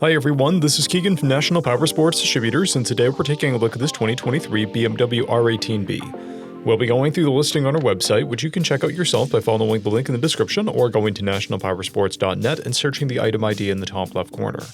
Hi everyone, this is Keegan from National Powersports Distributors, and today we're taking a look at this 2023 BMW R18B. We'll be going through the listing on our website, which you can check out yourself by following the link in the description or going to nationalpowersports.net and searching the item ID in the top left corner.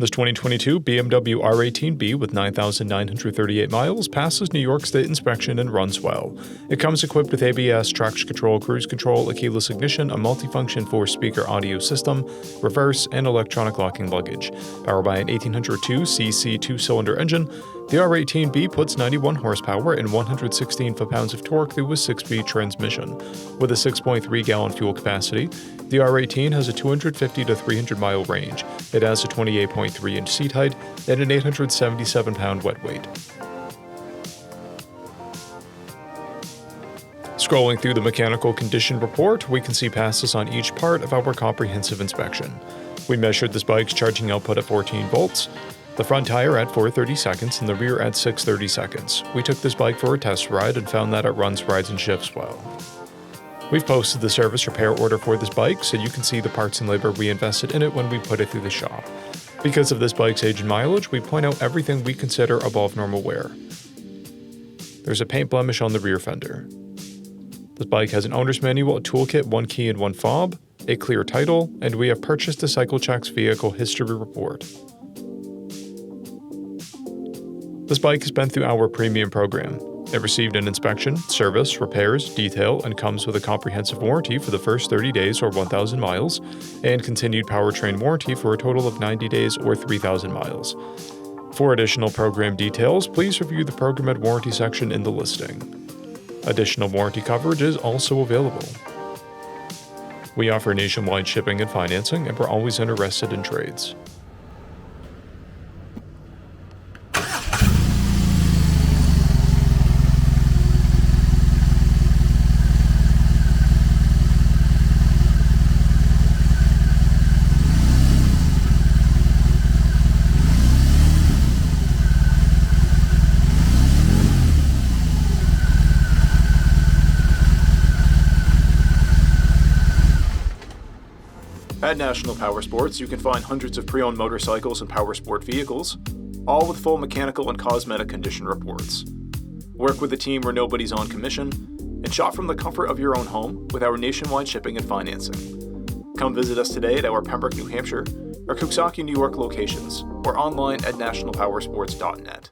This 2022 BMW R18B with 9,938 miles passes New York State inspection and runs well. It comes equipped with ABS, traction control, cruise control, a keyless ignition, a multifunction 4-speaker audio system, reverse, and electronic locking luggage. Powered by an 1802cc 2-cylinder engine, the R18B puts 91 horsepower and 116 foot-pounds of torque through a 6-speed transmission. With a 6.3-gallon fuel capacity, the R18 has a 250 to 300-mile range. It has a 28.3-inch seat height and an 877-pound wet weight. Scrolling through the mechanical condition report, we can see passes on each part of our comprehensive inspection. We measured this bike's charging output at 14 volts, the front tire at 430 seconds and the rear at 630 seconds. We took this bike for a test ride and found that it runs, rides, and shifts well. We've posted the service repair order for this bike so you can see the parts and labor we invested in it when we put it through the shop. Because of this bike's age and mileage, we point out everything we consider above normal wear. There's a paint blemish on the rear fender. This bike has an owner's manual, a toolkit, 1 key and 1 fob, a clear title, and we have purchased a CycleCheck's vehicle history report. This bike has been through our premium program. It received an inspection, service, repairs, detail, and comes with a comprehensive warranty for the first 30 days or 1,000 miles, and continued powertrain warranty for a total of 90 days or 3,000 miles. For additional program details, please review the program and warranty section in the listing. Additional warranty coverage is also available. We offer nationwide shipping and financing, and we're always interested in trades. At National Powersports, you can find hundreds of pre-owned motorcycles and powersport vehicles, all with full mechanical and cosmetic condition reports. Work with a team where nobody's on commission, and shop from the comfort of your own home with our nationwide shipping and financing. Come visit us today at our Pembroke, New Hampshire, or Coxsackie, New York locations, or online at nationalpowersports.net.